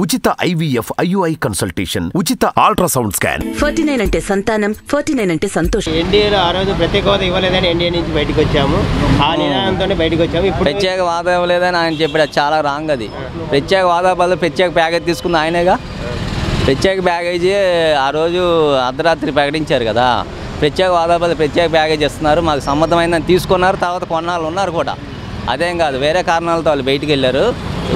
ఉచిత IVF IUI consultation, ఉచిత ultrasound scan. 49 అంటే సంతానం, 49 అంటే సంతోషం. ఎన్డీఏలో ఆ రోజు ప్రత్యేక హోదా ఇవ్వలేదని ఎన్డీఏ నుంచి బయటకు వచ్చాము. ఆ నినాదంతోనే బయటకు వచ్చాము. ఇప్పుడు ప్రత్యేక హోదా ఇవ్వలేదని ఆయన చెప్పాడు, అది చాలా రాంగ్. అది ప్రత్యేక హోదా బదులు ప్రత్యేక ప్యాకేజ్ తీసుకుంది ఆయనేగా. ప్రత్యేక ప్యాకేజీ ఆ రోజు అర్ధరాత్రి ప్రకటించారు కదా. ప్రత్యేక హోదా బదులు ప్రత్యేక ప్యాకేజ్ ఇస్తున్నారు, మాకు సమ్మతమైందని తీసుకున్నారు. తర్వాత కొన్నాళ్ళు ఉన్నారు కూడా, అదేం కాదు, వేరే కారణాలతో వాళ్ళు బయటికి వెళ్ళారు.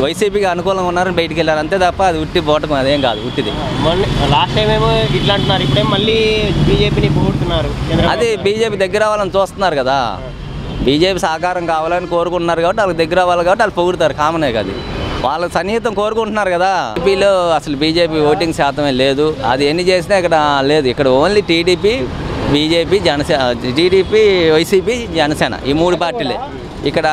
వైసీపీకి అనుకూలంగా ఉన్నారని బయటికి వెళ్ళారు, అంతే తప్ప అది ఉట్టి పోవటం అదేం కాదు, ఉట్టిది. లాస్ట్ టైం ఏమో ఇట్లా అంటున్నారు, ఇప్పుడేమో మళ్ళీ బీజేపీని పొగుడుతున్నారు. అది బీజేపీ దగ్గర అవ్వాలని చూస్తున్నారు కదా. బీజేపీ సహకారం కావాలని కోరుకుంటున్నారు కాబట్టి వాళ్ళకి దగ్గర అవ్వాలి కాబట్టి వాళ్ళు పొగుడుతారు, కామనే కదా. వాళ్ళ సన్నిహితం కోరుకుంటున్నారు కదా. ఏపీలో అసలు బీజేపీ ఓటింగ్ శాతమే లేదు. అది ఎన్ని చేసినా ఇక్కడ లేదు. ఇక్కడ only TDP, BJP, Janasena, TDP, YCP, Janasena, ఈ మూడు పార్టీలే. ఇక్కడ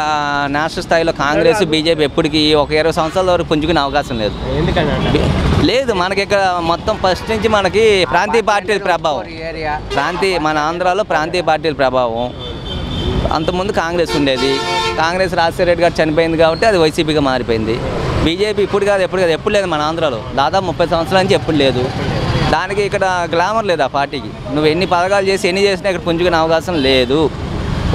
నేషనల్ స్థాయిలో కాంగ్రెస్, బీజేపీ ఎప్పటికీ ఒక 20 సంవత్సరాల వరకు పుంజుకునే అవకాశం లేదు. లేదు, మనకి ఇక్కడ మొత్తం ఫస్ట్ నుంచి మనకి ప్రాంతీయ పార్టీల ప్రభావం, మన ఆంధ్రాలో ప్రాంతీయ పార్టీల ప్రభావం. అంతకుముందు కాంగ్రెస్ ఉండేది. కాంగ్రెస్ రాజశేఖర రెడ్డి గారు చనిపోయింది కాబట్టి అది వైసీపీగా మారిపోయింది. బీజేపీ ఇప్పుడు కాదు, ఎప్పుడు లేదు మన ఆంధ్రాలో. దాదాపు 30 సంవత్సరాల నుంచి ఎప్పుడు లేదు. దానికి ఇక్కడ గ్లామర్ లేదు ఆ పార్టీకి. నువ్వు ఎన్ని పథకాలు చేసి ఎన్ని చేసినా ఇక్కడ పుంజుకునే అవకాశం లేదు.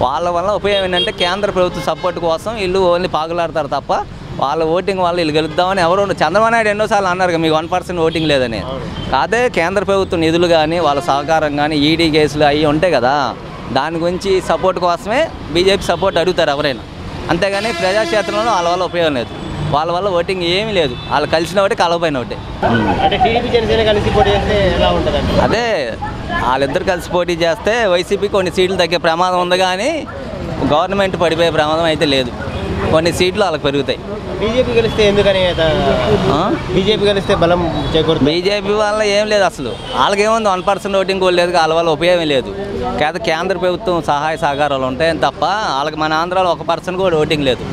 వాళ్ళ వల్ల ఉపయోగం ఏంటంటే కేంద్ర ప్రభుత్వ సపోర్ట్ కోసం వీళ్ళు ఓన్లీ పాకులాడతారు తప్ప వాళ్ళ ఓటింగ్ వల్ల వీళ్ళు గెలుద్దామని ఎవరు. చంద్రబాబు నాయుడు ఎన్నోసార్లు అన్నారు కదా, మీకు 1% ఓటింగ్ లేదని. కాదే కేంద్ర ప్రభుత్వ నిధులు కానీ వాళ్ళ సహకారం కానీ ఈడీ కేసులు అవి ఉంటాయి కదా, దాని గురించి సపోర్ట్ కోసమే బీజేపీ సపోర్ట్ అడుగుతారు ఎవరైనా. అంతేగాని ప్రజాక్షేత్రంలో వాళ్ళ వల్ల ఉపయోగం లేదు. వాళ్ళ వల్ల ఓటింగ్ ఏమీ లేదు. వాళ్ళు కలిసిన ఒకటి కలవపోయిన ఒకటి. అదే వాళ్ళిద్దరు కలిసి పోటీ చేస్తే వైసీపీ కొన్ని సీట్లు తగ్గే ప్రమాదం ఉంది, కానీ గవర్నమెంట్ పడిపోయే ప్రమాదం అయితే లేదు. కొన్ని సీట్లు వాళ్ళకి పెరుగుతాయి. బీజేపీ గెలిస్తే ఎందుకని? బీజేపీ గెలిస్తే బలం చేకూరుతుంది. బీజేపీ వల్ల ఏం లేదు అసలు. వాళ్ళకేముంది 1% ఓటింగ్ కూడా లేదు, వాళ్ళ వల్ల ఉపయోగం లేదు. కేంద్ర ప్రభుత్వం సహాయ సహకారాలు ఉంటాయని తప్ప వాళ్ళకి మన ఆంధ్రాలో 1% కూడా ఓటింగ్ లేదు.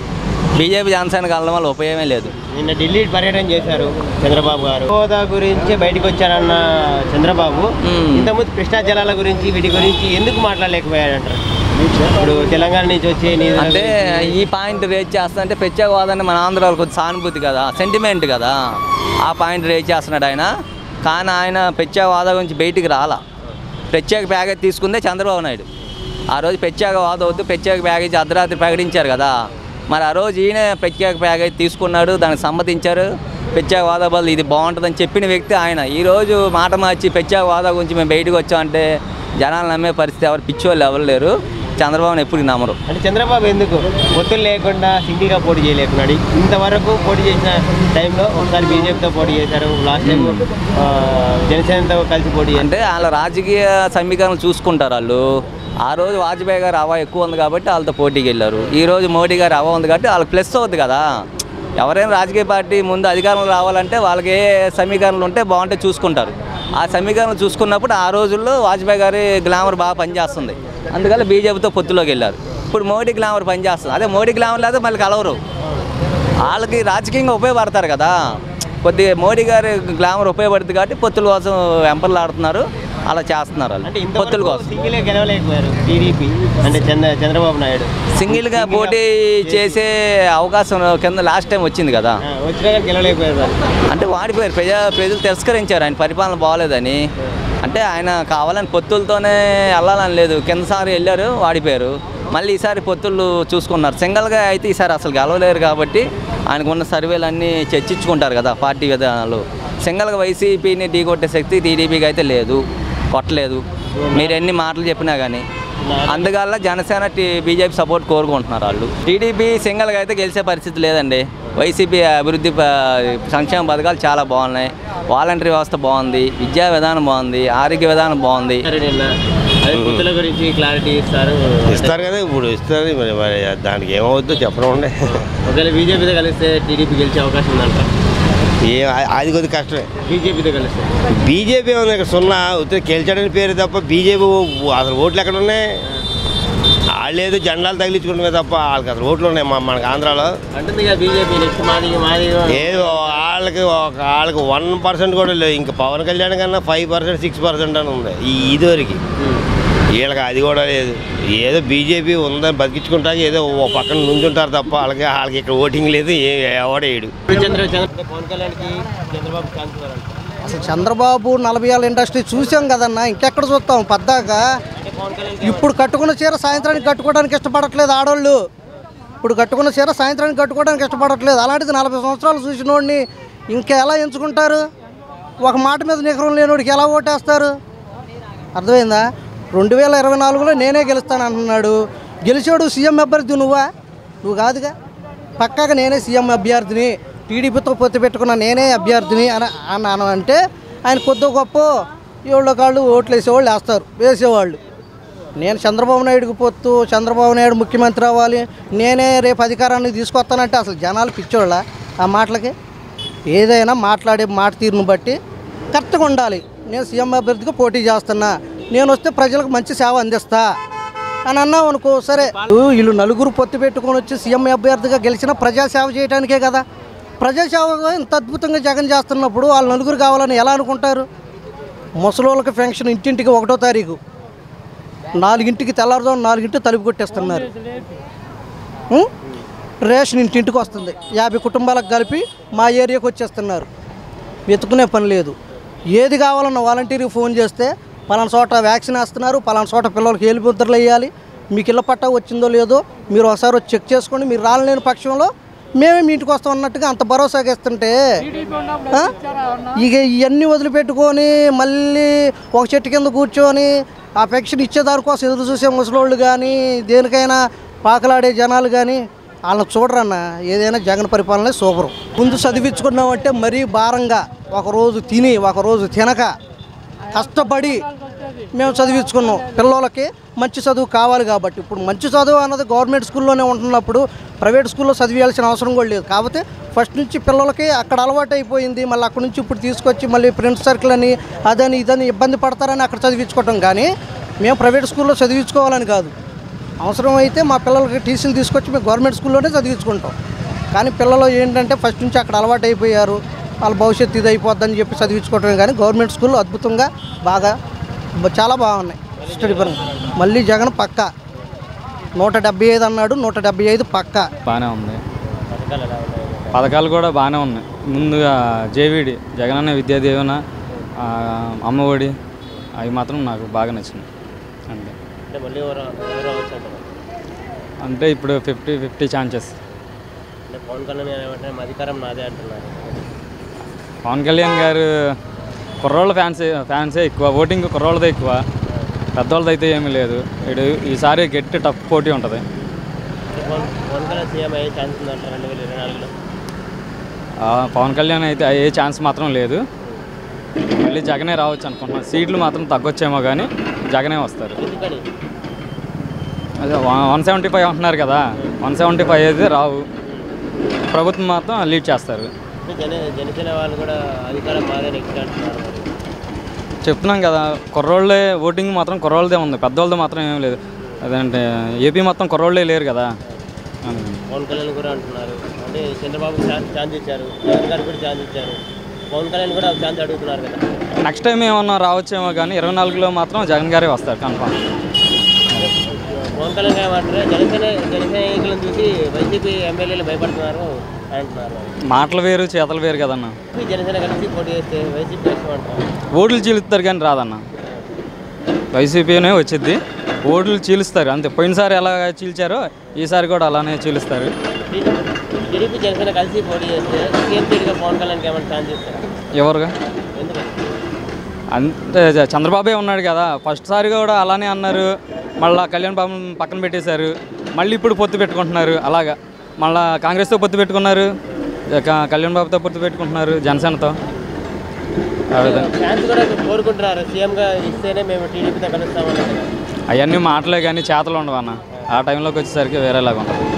బీజేపీ జనసేన కలడం వల్ల ఉపయోగమే లేదు. నిన్న ఢిల్లీ పర్యటన చేశారు చంద్రబాబు గారు. హోదా గురించి బయటకు వచ్చారన్న చంద్రబాబు ఇంతకుముందు కృష్ణా జలాల గురించి వీటి గురించి ఎందుకు మాట్లాడలేకపోయాడంటారు? ఇప్పుడు తెలంగాణ నుంచి వచ్చి అంటే ఈ పాయింట్ రేజ్ చేస్తా అంటే ప్రత్యేక హోదాని మన ఆంధ్రాలో కొద్ది సానుభూతి కదా, సెంటిమెంట్ కదా, ఆ పాయింట్ రేజ్ చేస్తున్నాడు ఆయన. కానీ ఆయన ప్రత్యేక హోదా గురించి బయటికి రాలా. ప్రత్యేక ప్యాకేజ్ తీసుకుందే చంద్రబాబు నాయుడు. ఆ రోజు ప్రత్యేక హోదా వద్దు, ప్రత్యేక ప్యాకేజ్ అర్ధరాత్రి ప్రకటించారు కదా. మరి ఆ రోజు ఈయన ప్రత్యేక ప్యాకేజ్ తీసుకున్నాడు, దానికి సమ్మతించారు. ప్రత్యేక హోదా బదులు ఇది బాగుంటుందని చెప్పిన వ్యక్తి ఆయన. ఈరోజు మాట మార్చి ప్రత్యేక హోదా గురించి మేము బయటకు వచ్చామంటే జనాలు నమ్మే పరిస్థితి ఎవరు, పిచ్చోళ్ళు ఎవరు లేరు. చంద్రబాబుని ఎప్పుడు నమ్మరు. అంటే చంద్రబాబు ఎందుకు ఒత్తులు లేకుండా సింగిల్గా పోటీ చేయలేకున్నాడు? ఇంతవరకు పోటీ చేసిన టైంలో ఒకసారి బీజేపీతో పోటీ చేశారు, లాస్ట్ టైం జనసేనతో కలిసి పోటీ. అంటే వాళ్ళ రాజకీయ సమీకరణలు చూసుకుంటారు వాళ్ళు. ఆ రోజు వాజ్పేయి గారు హవా ఎక్కువ ఉంది కాబట్టి వాళ్ళతో పోటీకి వెళ్ళారు. ఈరోజు మోడీ గారు హవా ఉంది కాబట్టి వాళ్ళకి ప్లస్ అవుతుంది కదా. ఎవరైనా రాజకీయ పార్టీ ముందు అధికారంలో రావాలంటే వాళ్ళకి ఏ సమీకరణలు ఉంటే బాగుంటే చూసుకుంటారు. ఆ సమీకరణలు చూసుకున్నప్పుడు ఆ రోజుల్లో వాజ్పేయి గారి గ్లామర్ బాగా పనిచేస్తుంది, అందుకని బీజేపీతో పొత్తులోకి వెళ్ళారు. ఇప్పుడు మోడీ గ్లామర్ పనిచేస్తుంది. అదే మోడీ గ్లామర్ లేదా మళ్ళీ కలవరు. వాళ్ళకి రాజకీయంగా ఉపయోగపడతారు కదా. కొద్దిగా మోడీ గారి గ్లామర్ ఉపయోగపడుతుంది కాబట్టి పొత్తుల కోసం వెంపర్లు ఆడుతున్నారు, అలా చేస్తున్నారు వాళ్ళు పొత్తుల కోసం. చంద్రబాబు నాయుడు సింగిల్గా పోటీ చేసే అవకాశం కింద లాస్ట్ టైం వచ్చింది కదా, అంటే వాడిపోయారు. ప్రజలు తిరస్కరించారు ఆయన పరిపాలన బాగోలేదని. అంటే ఆయన కావాలని పొత్తులతోనే వెళ్ళాలని లేదు, కిందసారి వెళ్ళారు, వాడిపోయారు. మళ్ళీ ఈసారి పొత్తులు చూసుకున్నారు. సింగిల్గా అయితే ఈసారి అసలు గెలవలేరు కాబట్టి ఆయనకున్న సర్వేలు అన్నీ చర్చించుకుంటారు కదా పార్టీ విధానాలు. సింగిల్గా వైసీపీని ఢీకొట్టే శక్తి టీడీపీకి అయితే లేదు, కొట్టలేదు. మీరు ఎన్ని మాటలు చెప్పినా కానీ. అందువల్ల జనసేన బీజేపీ సపోర్ట్ కోరుకుంటున్నారు వాళ్ళు. టీడీపీ సింగిల్గా అయితే గెలిచే పరిస్థితి లేదండి. వైసీపీ అభివృద్ధి సంక్షేమ పథకాలు చాలా బాగున్నాయి, వాలంటరీ వ్యవస్థ బాగుంది, విద్యా విధానం బాగుంది, ఆరోగ్య విధానం బాగుంది. గురించి క్లారిటీ ఇస్తారు కదా, ఇప్పుడు ఇస్తారు. మరి దానికి ఏమవుద్దో చెప్పడం ఉండే. ఒకవేళ బీజేపీతో కలిస్తే టీడీపీ గెలిచే అవకాశం ఉందంట. అది కొద్ది కష్టమే బీజేపీతో కలిస్తే. బీజేపీ ఏమన్నా ఇక్కడ సున్నా గెలిచాడని పేరు తప్ప బీజేపీ అసలు ఓట్లు ఎక్కడ ఉన్నాయి? వాళ్ళు ఏదో జెండాలు తగిలించుకుంటున్నాయి తప్ప వాళ్ళకి అసలు ఓట్లు ఉన్నాయి మనకి ఆంధ్రాలో. ఏదో వాళ్ళకి 1% కూడా లేదు. ఇంకా పవన్ కళ్యాణ్ కన్నా 5%, 6% అని ఉంది ఇదివరకు. వీళ్ళకి అది కూడా లేదు. ఏదో బీజేపీ ఉందని బతికించుకుంటాక ఏదో ఓ పక్కన నుంచుంటారు తప్ప వాళ్ళకి ఇక్కడ ఓటింగ్ లేదు, ఎవడేయడు. పవన్ కళ్యాణ్కి చంద్రబాబు ఛాన్స్ ఇవ్వాలంట. అసలు చంద్రబాబు 40 ఏళ్ళ ఇండస్ట్రీ చూసాం కదన్నా, ఇంకెక్కడ చూస్తాం పద్దాక. ఇప్పుడు కట్టుకున్న చీర సాయంత్రానికి కట్టుకోవడానికి ఇష్టపడట్లేదు ఆడవాళ్ళు. ఇప్పుడు కట్టుకున్న చీర సాయంత్రానికి కట్టుకోవడానికి ఇష్టపడట్లేదు. అలాంటిది 40 సంవత్సరాలు చూసినోడిని ఇంకా ఎలా ఎంచుకుంటారు? ఒక మాట మీద నికరం లేనివాడికి ఎలా ఓటేస్తారు? అర్థమైందా? 2024లో నేనే గెలుస్తాను అంటున్నాడు. గెలిచాడు సీఎం అభ్యర్థి నువ్వు కాదుగా. పక్కాగా నేనే సీఎం అభ్యర్థిని, టీడీపీతో పొత్తు పెట్టుకున్న నేనే అభ్యర్థిని అని అంటే ఆయన కొద్ది గొప్ప ఏళ్ళ కాళ్ళు ఓట్లు వేసేవాళ్ళు. నేను చంద్రబాబు నాయుడుకి పొత్తు, చంద్రబాబు నాయుడు ముఖ్యమంత్రి అవ్వాలి, నేనే రేపు అధికారాన్ని తీసుకొస్తానంటే అసలు జనాలు పిచ్చోళ్ళ ఆ మాటలకి. ఏదైనా మాట్లాడే మాట తీరును బట్టి కరెక్ట్గా ఉండాలి. నేను సీఎం అభ్యర్థిగా పోటీ చేస్తున్నా, నేను వస్తే ప్రజలకు మంచి సేవ అందిస్తా అని అన్నావు అనుకో, సరే. వీళ్ళు నలుగురు పొత్తు పెట్టుకొని వచ్చి సీఎం అభ్యర్థిగా గెలిచిన ప్రజాసేవ చేయడానికే కదా. ప్రజాసేవ ఇంత అద్భుతంగా జగన్ చేస్తున్నప్పుడు వాళ్ళు నలుగురు కావాలని ఎలా అనుకుంటారు? ముసలోళ్ళకి పెన్షన్ ఇంటింటికి 1వ తారీఖు 4ంటికి తెల్లారుదాం 4ంటికి తలుపు కొట్టేస్తున్నారు. రేషన్ ఇంటింటికి వస్తుంది, 50 కుటుంబాలకు కలిపి మా ఏరియాకి వచ్చేస్తున్నారు. వెతుకునే పని లేదు. ఏది కావాలన్న వాలంటీర్కి ఫోన్ చేస్తే పలానా చోట వ్యాక్సిన్ వేస్తున్నారు, పలానా చోట పిల్లలకి ఏలిముద్రలు వేయాలి, మీకు ఇళ్ళ పట్టా వచ్చిందో లేదో మీరు ఒకసారి వచ్చి చెక్ చేసుకోండి, మీరు రాలేని పక్షంలో మేమే మీ ఇంటికి వస్తాం అన్నట్టుగా అంత భరోసాగా ఇస్తుంటే ఇక ఇవన్నీ వదిలిపెట్టుకొని మళ్ళీ ఒక చెట్టు కింద కూర్చొని ఆ పెన్షన్ ఇచ్చేదానికోసం ఎదురు చూసే ముసలోళ్ళు కానీ, దేనికైనా పాకలాడే జనాలు కానీ వాళ్ళని చూడరన్న. ఏదైనా జగన్ పరిపాలనే సూపరు. ముందు చదివించుకున్నామంటే మరీ భారంగా ఒకరోజు తిని ఒకరోజు తినక కష్టపడి మేము చదివించుకున్నాం. పిల్లలకి మంచి చదువు కావాలి కాబట్టి. ఇప్పుడు మంచి చదువు అన్నది గవర్నమెంట్ స్కూల్లోనే ఉంటున్నప్పుడు ప్రైవేట్ స్కూల్లో చదివేయాల్సిన అవసరం కూడా లేదు. కాకపోతే ఫస్ట్ నుంచి పిల్లలకి అక్కడ అలవాటు అయిపోయింది. మళ్ళీ అక్కడ నుంచి ఇప్పుడు తీసుకొచ్చి మళ్ళీ ఫ్రెండ్స్ సర్కిల్ అని అదని ఇదని ఇబ్బంది పడతారని అక్కడ చదివించుకోవటం. కానీ మేము ప్రైవేట్ స్కూల్లో చదివించుకోవాలని కాదు. అవసరం అయితే మా పిల్లలకి టీసీలు తీసుకొచ్చి మేము గవర్నమెంట్ స్కూల్లోనే చదివించుకుంటాం. కానీ పిల్లలు ఏంటంటే ఫస్ట్ నుంచి అక్కడ అలవాటు అయిపోయారు, వాళ్ళ భవిష్యత్తు ఇది అయిపోద్దని చెప్పి చదివించుకోవటమే. కానీ గవర్నమెంట్ స్కూల్ అద్భుతంగా బాగా చాలా బాగున్నాయి స్టడీ పరంగా. మళ్ళీ జగన్ పక్క 175 అన్నాడు, 175 పక్క బాగానే ఉంది. పథకాలు కూడా బాగానే ఉన్నాయి. ముందుగా జేవీడి జగనన్న విద్యాదీవెన, అమ్మఒడి అవి మాత్రం నాకు బాగా నచ్చినాయి. అంటే ఇప్పుడు 50-50 ఛాన్సెస్. పవన్ కళ్యాణ్ గారు కుర్రోళ్ళ ఫ్యాన్సే ఎక్కువ, ఓటింగ్ కుర్రోళ్ళదే ఎక్కువ, పెద్దవాళ్ళది అయితే ఏమీ లేదు. ఈసారి గట్టి టఫ్ పోటీ ఉంటుంది. పవన్ కళ్యాణ్ అయితే అయ్యే ఛాన్స్ మాత్రం లేదు. మళ్ళీ జగనే రావచ్చు అనుకుంటున్నాను. సీట్లు మాత్రం తగ్గొచ్చేమో కానీ జగనే వస్తారు. అదే 175 అంటున్నారు కదా, 175 అయితే రావు. ప్రభుత్వం మాత్రం లీడ్ చేస్తారు. చెప్తున్నాం కదా, కుర్రోళ్ళే ఓటింగ్ మాత్రం కుర్రోళ్ళదే ఉంది, పెద్దవాళ్ళదే మాత్రం ఏం లేదు. అదంటే ఏపీ మొత్తం కుర్రోళ్ళే లేరు కదా. పవన్ కళ్యాణ్ కూడా అంటున్నారు, అంటే చంద్రబాబు ఛాన్స్ ఇచ్చారు, జగన్ గారు కూడా ఛాన్స్ ఇచ్చారు, పవన్ కళ్యాణ్ కూడా ఛాన్స్ అడుగుతున్నారు కదా. నెక్స్ట్ టైం ఏమన్నా రావచ్చేమో కానీ 24లో మాత్రం జగన్ గారే వస్తారు కన్ఫామ్. పవన్ కళ్యాణ్ గారు ఏమంటారు, జనసైనికులను చూసి వైసీపీ ఎమ్మెల్యేలు భయపడుతున్నారు అంటున్నారు. మాటలు వేరు చేతలు వేరు కదన్న. జనసేన కలిసి పోటీ చేస్తే వైసీపీ అంటారు. ఓట్లు చీలుస్తారు కానీ రాదన్న. వైసీపీనే వచ్చింది, ఓట్లు చీలుస్తారు అంతే. పోయినసారి ఎలా చీల్చారో ఈసారి కూడా అలానే చీలుస్తారు. టీడీపీ జనసేన కలిసి పోటీ చేస్తే సీఎం సీట్గా పవన్ కళ్యాణ్కి ఏమైనా ఛాన్స్ ఇస్తారు? ఎవరుగా? అంటే చంద్రబాబే ఉన్నాడు కదా, ఫస్ట్ సారి కూడా అలానే అన్నారు. మళ్ళీ కళ్యాణ్ బాబు పక్కన పెట్టేశారు, మళ్ళీ ఇప్పుడు పొత్తు పెట్టుకుంటున్నారు. అలాగా మళ్ళీ కాంగ్రెస్తో పొత్తు పెట్టుకున్నారు, కళ్యాణ్ బాబుతో పొత్తు పెట్టుకుంటున్నారు, జనసేనతో. కోరుకుంటున్నారు సీఎంగా ఇస్తేనే మేము టీడీపీతో కలుస్తామని. అవన్నీ మాటలే కానీ చేతలు ఉండవు అన్న. ఆ టైంలోకి వచ్చేసరికి వేరేలాగా ఉంటుంది.